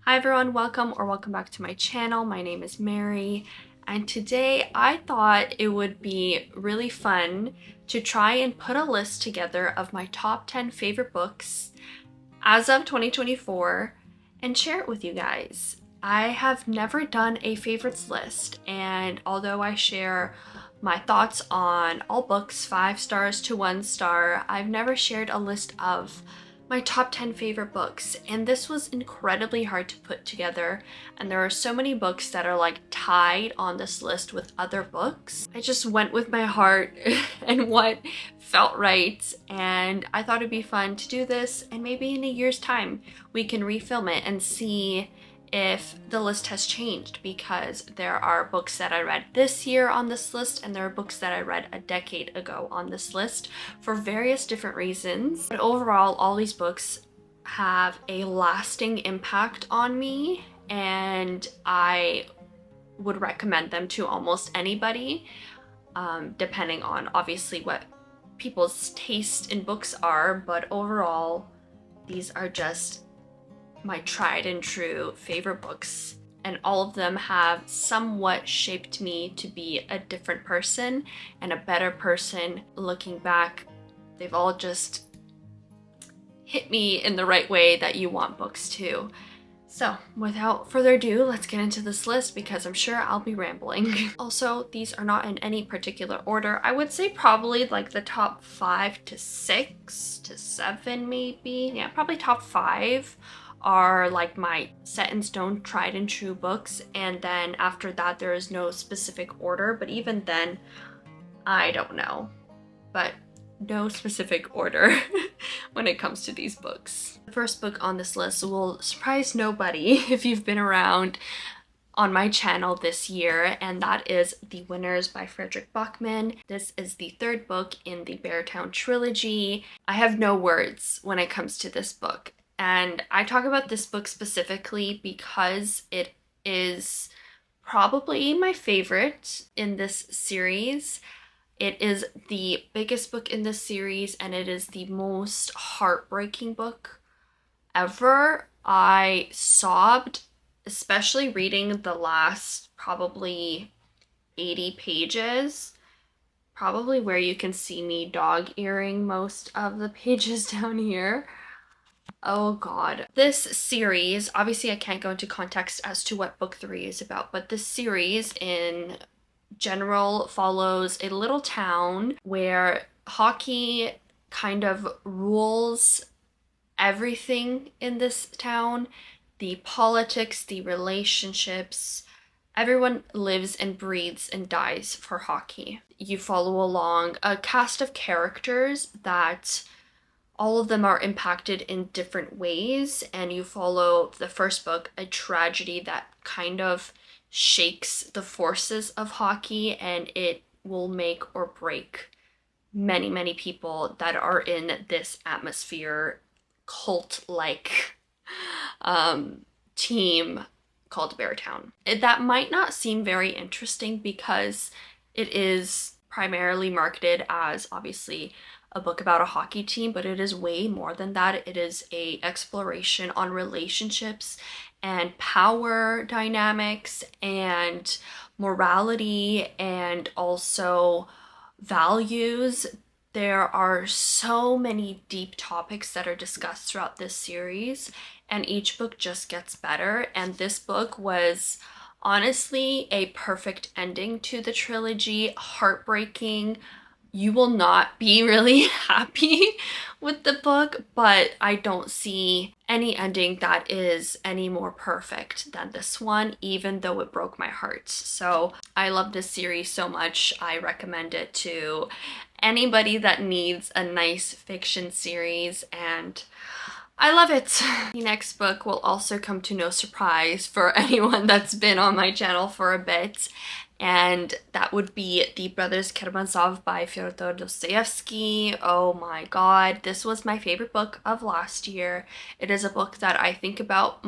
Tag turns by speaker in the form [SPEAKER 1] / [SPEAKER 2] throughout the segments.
[SPEAKER 1] Hi everyone, welcome back to my channel. My name is Mary, and today I thought it would be really fun to try and put a list together of my top 10 favorite books as of 2024 and share it with you guys. I have never done a favorites list, and although I share my thoughts on all books 5 stars to 1 star, I've never shared a list of my top 10 favorite books, and this was incredibly hard to put together, and there are so many books that are like tied on this list with other books. I just went with my heart and what felt right, and I thought it'd be fun to do this, and maybe in a year's time we can refilm it and see if the list has changed, because there are books that I read this year on this list and there are books that I read a decade ago on this list for various different reasons. But overall, all these books have a lasting impact on me, and I would recommend them to almost anybody, depending on obviously what people's taste in books are, but overall these are just my tried and true favorite books, and all of them have somewhat shaped me to be a different person and a better person. Looking back, they've all just hit me in the right way that you want books to. So without further ado, let's get into this list because I'm sure I'll be rambling. Also, these are not in any particular order. I would say probably like the top 5 to 6 to 7 maybe. Yeah, probably top 5 are like my set in stone tried and true books, and then after that there is no specific order, but even then I don't know, but no specific order when it comes to these books. The first book on this list will surprise nobody if you've been around on my channel this year, and that is The Winners by Frederick Bachman. This is the 3rd book in the Beartown trilogy. I have no words when it comes to this book. And I talk about this book specifically because it is probably my favorite in this series. It is the biggest book in this series, and it is the most heartbreaking book ever. I sobbed, especially reading the last probably 80 pages, probably where you can see me dog-earing most of the pages down here. Oh god. This series, obviously I can't go into context as to what book 3 is about, but this series in general follows a little town where hockey kind of rules everything in this town. The politics, the relationships, everyone lives and breathes and dies for hockey. You follow along a cast of characters that all of them are impacted in different ways, and you follow the first book, a tragedy that kind of shakes the forces of hockey, and it will make or break many people that are in this atmosphere, cult-like team called Beartown. That might not seem very interesting because it is primarily marketed as obviously a book about a hockey team, but it is way more than that. It is a exploration on relationships and power dynamics and morality and also values. There are so many deep topics that are discussed throughout this series, and each book just gets better, and this book was honestly a perfect ending to the trilogy. Heartbreaking. You will not be really happy with the book, but I don't see any ending that is any more perfect than this one, even though it broke my heart. So I love this series so much. I recommend it to anybody that needs a nice fiction series, and I love it. The next book will also come to no surprise for anyone that's been on my channel for a bit, and that would be The Brothers Karamazov by Fyodor Dostoevsky. Oh my god, this was my favorite book of last year. It is a book that I think about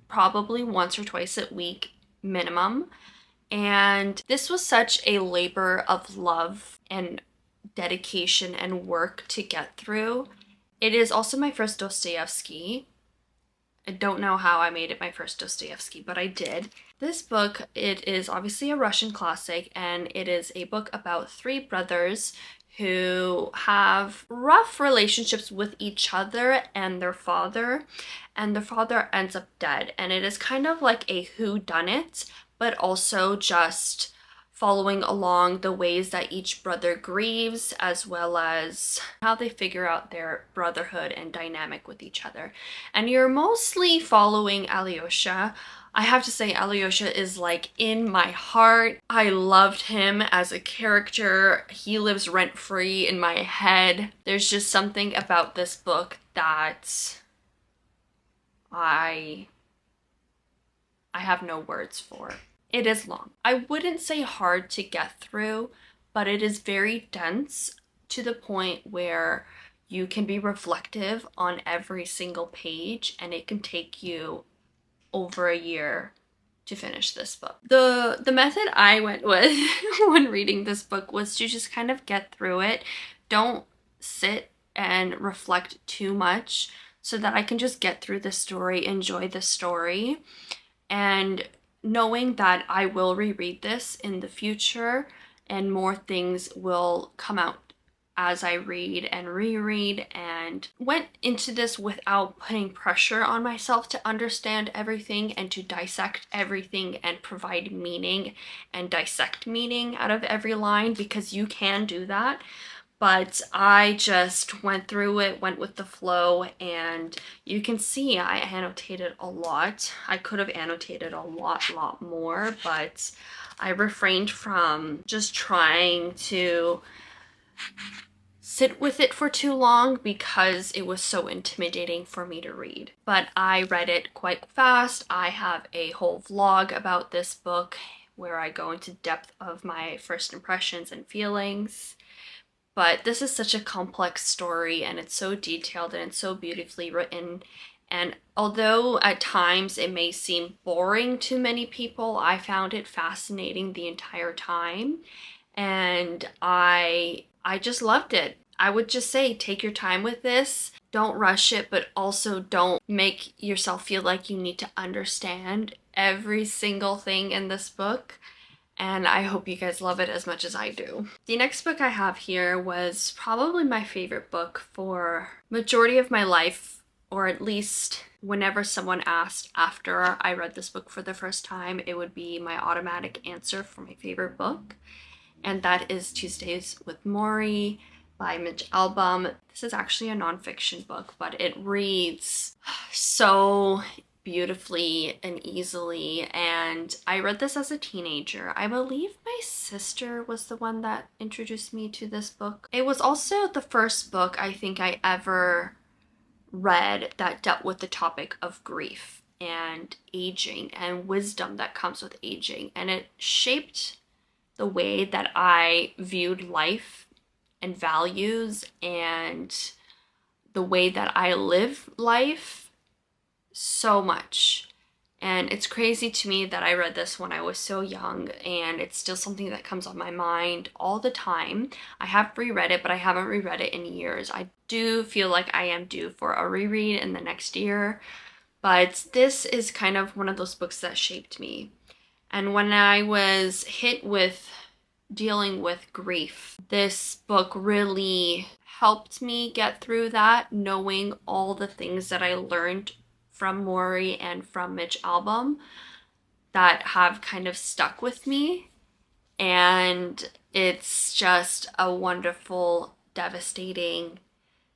[SPEAKER 1] probably once or twice a week minimum, and this was such a labor of love and dedication and work to get through. It is also my first Dostoevsky, I don't know how I made it my first Dostoevsky, but I did. This book, it is obviously a Russian classic, and it is a book about three brothers who have rough relationships with each other and their father ends up dead. And it is kind of like a whodunit, but also just following along the ways that each brother grieves, as well as how they figure out their brotherhood and dynamic with each other. And you're mostly following Alyosha. I have to say, Alyosha is like in my heart. I loved him as a character. He lives rent-free in my head. There's just something about this book that I have no words for. It is long. I wouldn't say hard to get through, but it is very dense to the point where you can be reflective on every single page, and it can take you over a year to finish this book. The method I went with when reading this book was to just kind of get through it. Don't sit and reflect too much, so that I can just get through the story, enjoy the story, and knowing that I will reread this in the future and more things will come out as I read and reread, and went into this without putting pressure on myself to understand everything and to dissect everything and provide meaning and dissect meaning out of every line, because you can do that. But I just went through it, went with the flow, and you can see I annotated a lot. I could have annotated a lot more, but I refrained from just trying to sit with it for too long because it was so intimidating for me to read. But I read it quite fast. I have a whole vlog about this book where I go into depth of my first impressions and feelings. But this is such a complex story, and it's so detailed and it's so beautifully written. And although at times it may seem boring to many people, I found it fascinating the entire time. And I just loved it. I would just say, take your time with this. Don't rush it, but also don't make yourself feel like you need to understand every single thing in this book. And I hope you guys love it as much as I do. The next book I have here was probably my favorite book for majority of my life, or at least whenever someone asked after I read this book for the first time, it would be my automatic answer for my favorite book. And that is Tuesdays with Morrie by Mitch Albom. This is actually a nonfiction book, but it reads so beautifully and easily, and I read this as a teenager. I believe my sister was the one that introduced me to this book. It was also the first book I think I ever read that dealt with the topic of grief and aging and wisdom that comes with aging, and it shaped the way that I viewed life and values and the way that I live life so much. And it's crazy to me that I read this when I was so young, and it's still something that comes on my mind all the time. I have reread it, but I haven't reread it in years. I do feel like I am due for a reread in the next year, but this is kind of one of those books that shaped me. And when I was hit with dealing with grief, this book really helped me get through that, knowing all the things that I learned from Morrie and from Mitch Albom that have kind of stuck with me. And it's just a wonderful, devastating,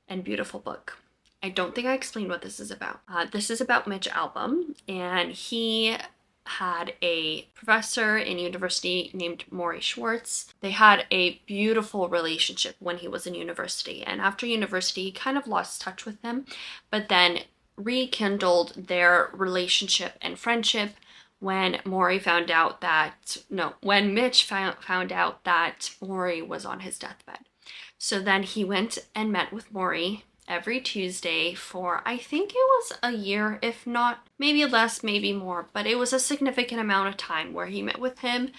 [SPEAKER 1] and beautiful book. I don't think I explained what this is about. This is about Mitch Albom, and he had a professor in university named Morrie Schwartz. They had a beautiful relationship when he was in university, and after university he kind of lost touch with him, but then rekindled their relationship and friendship when Morrie found out that, when Mitch found out that Morrie was on his deathbed. So then he went and met with Morrie every Tuesday for, I think it was a year, if not, maybe less, maybe more, but it was a significant amount of time where he met with him,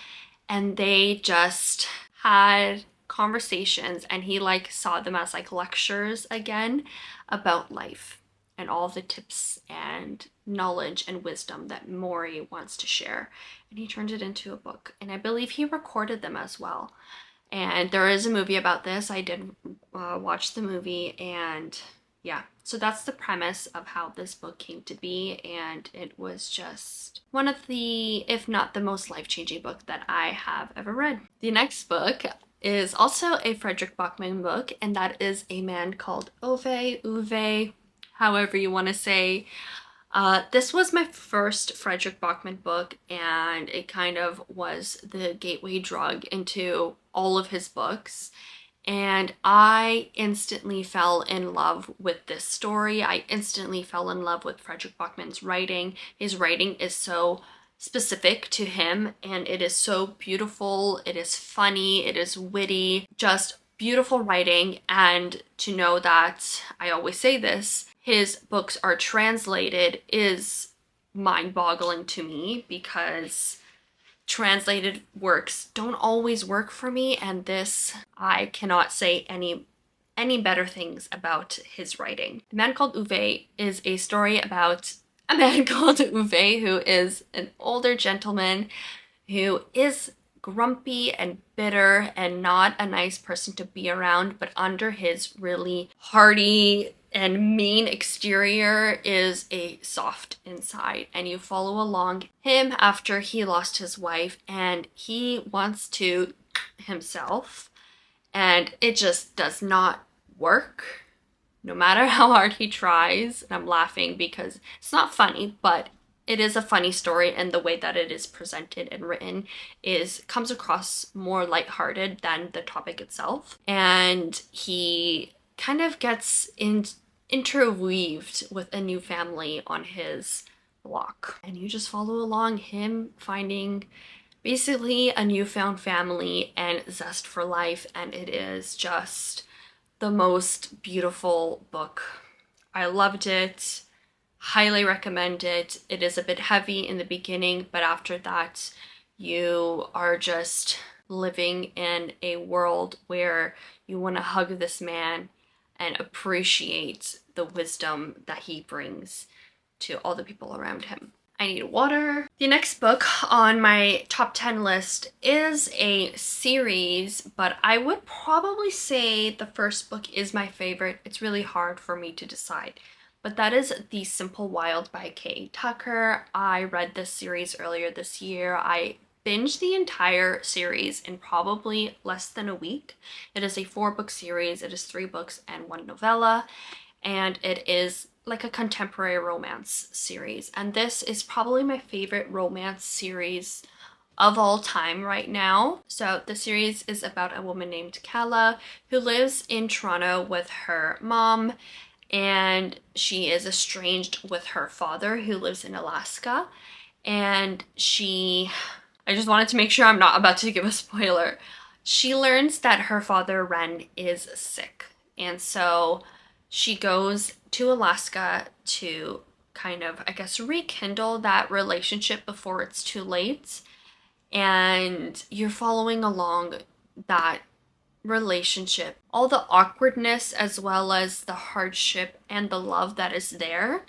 [SPEAKER 1] and they just had conversations, and he saw them as lectures again about life and all the tips and knowledge and wisdom that Morrie wants to share. And he turned it into a book. And I believe he recorded them as well. And there is a movie about this. I did watch the movie, and yeah. So that's the premise of how this book came to be, and it was just one of the, if not the most life-changing book that I have ever read. The next book is also a Frederick Bachman book, and that is A Man Called Ove, however you want to say. This was my first Frederick Bachman book, and it kind of was the gateway drug into all of his books. And I instantly fell in love with this story. I instantly fell in love with Frederick Bachman's writing. His writing is so specific to him, and it is so beautiful. It is funny. It is witty. Just beautiful writing. And to know that, I always say this, his books are translated is mind-boggling to me, because translated works don't always work for me, and this, I cannot say any better things about his writing. The Man Called Ove is a story about a man called Ove, who is an older gentleman who is grumpy and bitter and not a nice person to be around, but under his really hearty and mean exterior is a soft inside. And you follow along him after he lost his wife, and he wants to himself, and it just does not work no matter how hard he tries. And I'm laughing because it's not funny, but it is a funny story, and the way that it is presented and written comes across more lighthearted than the topic itself. And he kind of gets interweaved with a new family on his block. And you just follow along him finding basically a newfound family and zest for life, and it is just the most beautiful book. I loved it. Highly recommend it. It is a bit heavy in the beginning, but after that, you are just living in a world where you want to hug this man and appreciate the wisdom that he brings to all the people around him. I need water. The next book on my top 10 list is a series, but I would probably say the first book is my favorite. It's really hard for me to decide. But that is The Simple Wild by K. Tucker. I read this series earlier this year. I binged the entire series in probably less than a week. It is a 4-book series. It is 3 books and 1 novella. And it is like a contemporary romance series. And this is probably my favorite romance series of all time right now. So the series is about a woman named Kala who lives in Toronto with her mom, and she is estranged with her father who lives in Alaska. And I just wanted to make sure I'm not about to give a spoiler. She learns that her father, Ren, is sick. And so she goes to Alaska to kind of, I guess, rekindle that relationship before it's too late. And you're following along that relationship, all the awkwardness as well as the hardship and the love that is there.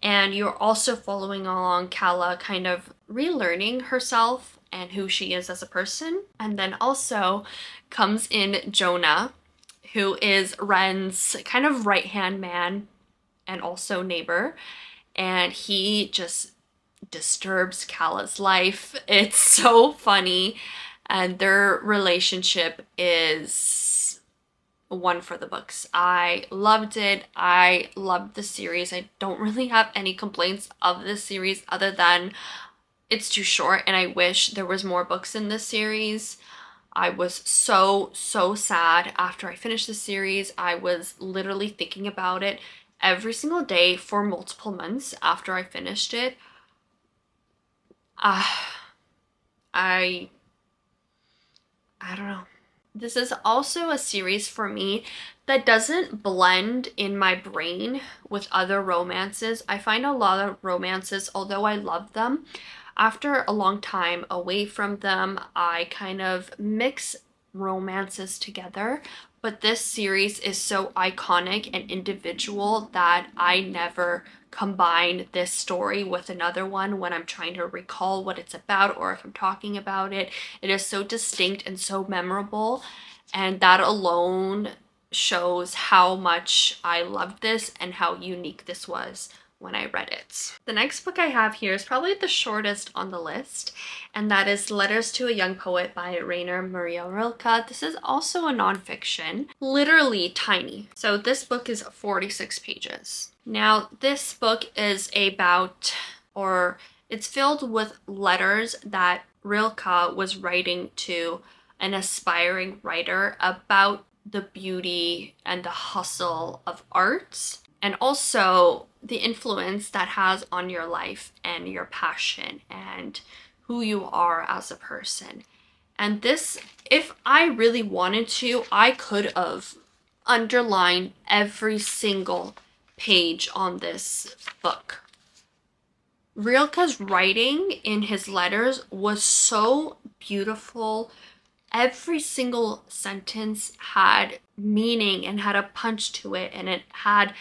[SPEAKER 1] And you're also following along Kala kind of relearning herself and who she is as a person. And then also comes in Jonah, who is Ren's kind of right-hand man and also neighbor. And he just disturbs Kala's life. It's so funny. And their relationship is one for the books. I loved it. I loved the series. I don't really have any complaints of this series other than it's too short, and I wish there was more books in this series. I was so sad after I finished the series. I was literally thinking about it every single day for multiple months after I finished it. I don't know. This is also a series for me that doesn't blend in my brain with other romances. I find a lot of romances, although I love them, after a long time away from them, I kind of mix romances together. but this series is so iconic and individual that I never combine this story with another one when I'm trying to recall what it's about or if I'm talking about it. It is so distinct and so memorable, and that alone shows how much I loved this and how unique this was when I read it. The next book I have here is probably the shortest on the list, and that is Letters to a Young Poet by Rainer Maria Rilke. This is also a nonfiction, literally tiny. So this book is 46 pages. Now, this book is about, or it's filled with letters that Rilke was writing to an aspiring writer about the beauty and the hustle of art, and also the influence that has on your life and your passion and who you are as a person. And this, if I really wanted to, I could have underlined every single page on this book. Rilke's writing in his letters was so beautiful. Every single sentence had meaning and had a punch to it, and it had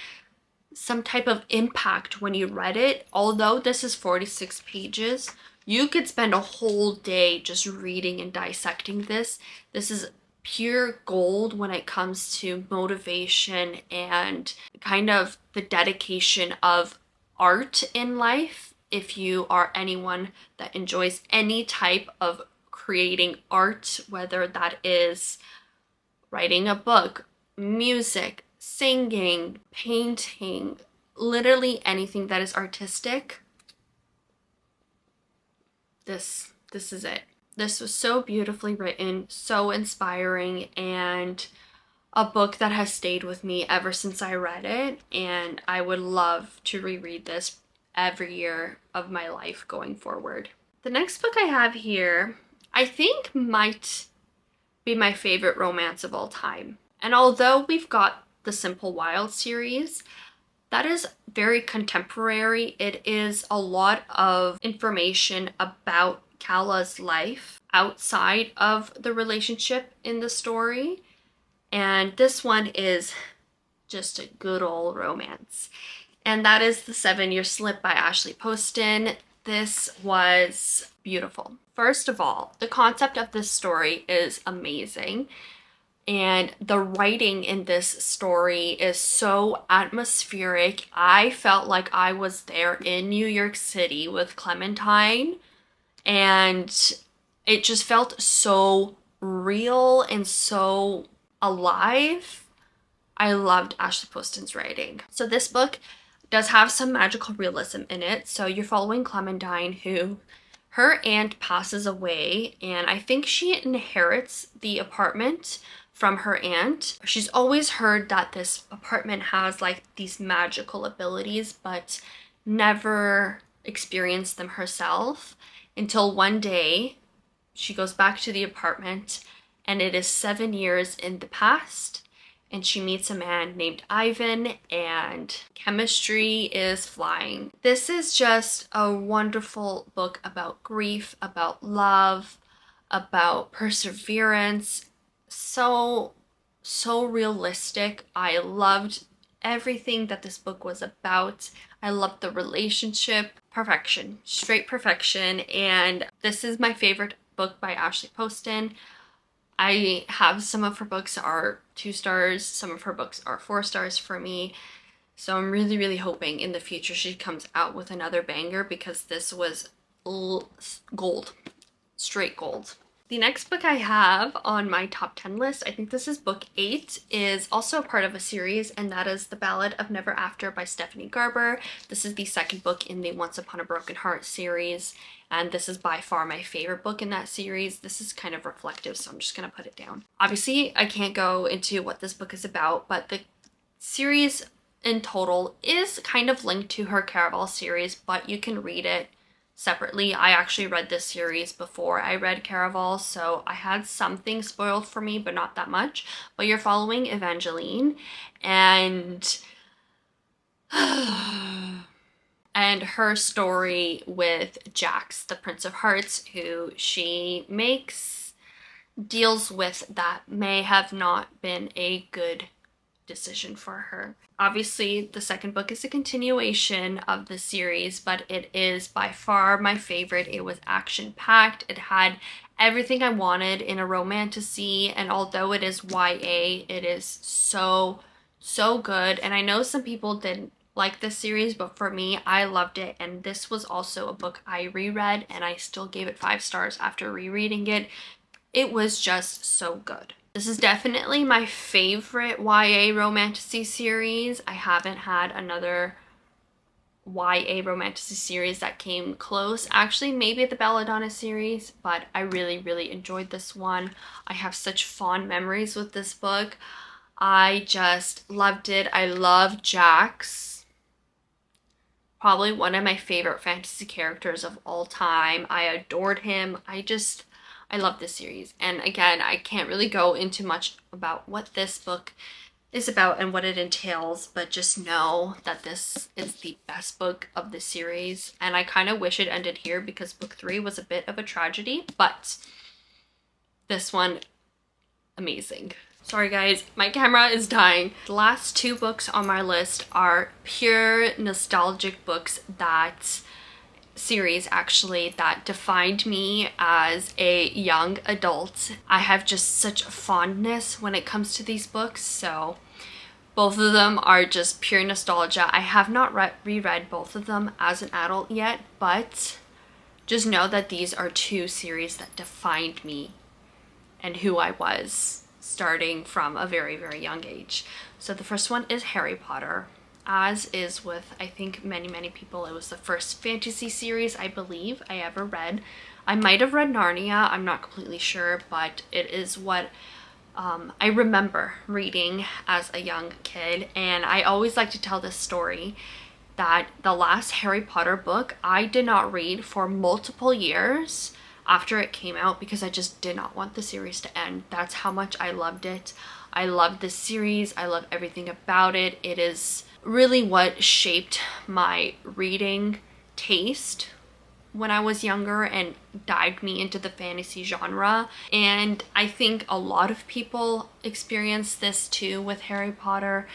[SPEAKER 1] some type of impact when you read it. Although this is 46 pages, you could spend a whole day just reading and dissecting this. This is pure gold when it comes to motivation and kind of the dedication of art in life. If you are anyone that enjoys any type of creating art, whether that is writing a book, music, singing, painting, literally anything that is artistic, this is it. This was so beautifully written, so inspiring, and a book that has stayed with me ever since I read it, and I would love to reread this every year of my life going forward. The next book I have here, I think might be my favorite romance of all time. And although we've got the Simple Wild series, that is very contemporary. It is a lot of information about Kala's life outside of the relationship in the story. And this one is just a good old romance. And that is The 7-Year Slip by Ashley Poston. This was beautiful. First of all, the concept of this story is amazing. And the writing in this story is so atmospheric. I felt like I was there in New York City with Clementine, and it just felt so real and so alive. I loved Ashley Poston's writing. So this book does have some magical realism in it. So you're following Clementine, who her aunt passes away, and I think she inherits the apartment from her aunt. She's always heard that this apartment has like these magical abilities, but never experienced them herself until one day she goes back to the apartment, and it is 7 years in the past, and she meets a man named Ivan, and chemistry is flying. This is just a wonderful book about grief, about love, about perseverance. So realistic. I loved everything that this book was about. I loved the relationship. Perfection. Straight perfection. And this is my favorite book by Ashley Poston. I have some of her books are 2 stars, some of her books are 4 stars for me. So I'm really, really hoping in the future she comes out with another banger, because this was gold. Straight gold. The next book I have on my top 10 list, I think this is book 8, is also part of a series, and that is The Ballad of Never After by Stephanie Garber. This is the second book in the Once Upon a Broken Heart series, and this is by far my favorite book in that series. This is kind of reflective, so I'm just going to put it down. Obviously, I can't go into what this book is about, but the series in total is kind of linked to her Caraval series, but you can read it separately. I actually read this series before I read Caraval, so I had something spoiled for me, but not that much. But you're following Evangeline, and and her story with Jax, the Prince of Hearts, who she makes deals with that may have not been a good decision for her. Obviously, the second book is a continuation of the series, but it is by far my favorite. It was action-packed. It had everything I wanted in a romantasy, and although it is YA, it is so good. And I know some people didn't like this series, but for me, I loved it. And this was also a book I reread, and I still gave it 5 stars after rereading it. It was just so good. This is definitely my favorite YA romantasy series. I haven't had another YA romantasy series that came close. Actually, maybe the Ballad series, but I really enjoyed this one. I have such fond memories with this book. I just loved it. I love Jax. Probably one of my favorite fantasy characters of all time. I adored him. I love this series. And again, I can't really go into much about what this book is about and what it entails, but just know that this is the best book of the series. And I kind of wish it ended here because book 3 was a bit of a tragedy, but this one, amazing. Sorry guys, my camera is dying. The last 2 books on my list are pure nostalgic books that defined me as a young adult. I have just such fondness when it comes to these books, so both of them are just pure nostalgia. I have not reread both of them as an adult yet, but just know that these are 2 series that defined me and who I was starting from a very young age. So the first one is Harry Potter. As is with, I think, many people, it was the first fantasy series I believe I ever read. I might have read Narnia, I'm not completely sure, but it is what I remember reading as a young kid. And I always like to tell this story that the last Harry Potter book I did not read for multiple years after it came out because I just did not want the series to end. That's how much I loved it. I loved this series. I love everything about it. It is really what shaped my reading taste when I was younger and dived me into the fantasy genre. And I think a lot of people experience this too with Harry Potter.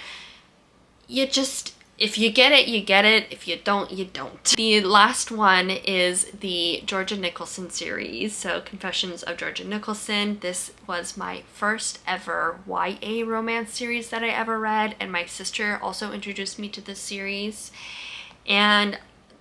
[SPEAKER 1] If you get it, you get it. If you don't, you don't. The last one is the Georgia Nicholson series. So Confessions of Georgia Nicholson. This was my first ever YA romance series that I ever read. And my sister also introduced me to this series. And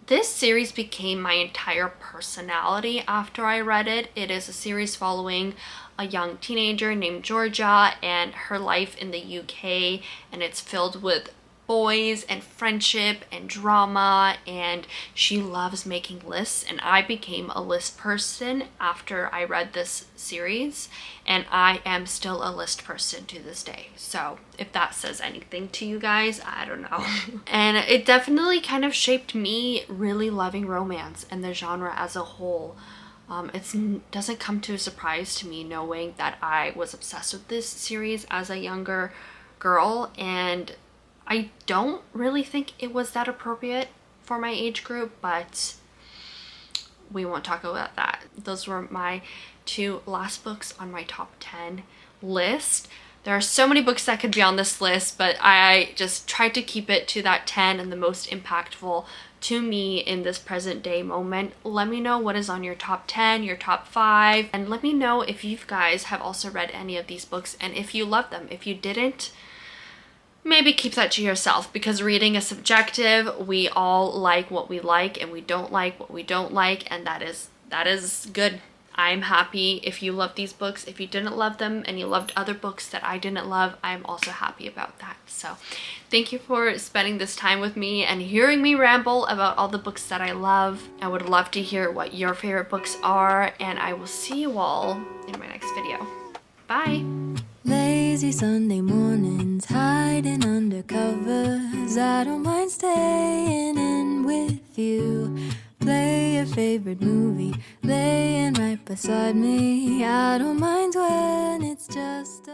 [SPEAKER 1] this series became my entire personality after I read it. It is a series following a young teenager named Georgia and her life in the UK. And it's filled with boys and friendship and drama, and she loves making lists, and I became a list person after I read this series, and I am still a list person to this day. So if that says anything to you guys, I don't know. And it definitely kind of shaped me really loving romance and the genre as a whole. It doesn't come to a surprise to me knowing that I was obsessed with this series as a younger girl, and I don't really think it was that appropriate for my age group, but we won't talk about that. Those were my 2 last books on my top 10 list. There are so many books that could be on this list, but I just tried to keep it to that 10 and the most impactful to me in this present day moment. Let me know what is on your top 10, your top 5, and let me know if you guys have also read any of these books and if you love them. If you didn't, maybe keep that to yourself, because reading is subjective. We all like what we like and we don't like what we don't like, and that is good. I'm happy if you love these books. If you didn't love them and you loved other books that I didn't love, I'm also happy about that. So thank you for spending this time with me and hearing me ramble about all the books that I love. I would love to hear what your favorite books are, and I will see you all in my next video. Bye!
[SPEAKER 2] Lazy Sunday mornings, hiding under covers. I don't mind staying in with you. Play your favorite movie, laying right beside me. I don't mind when it's just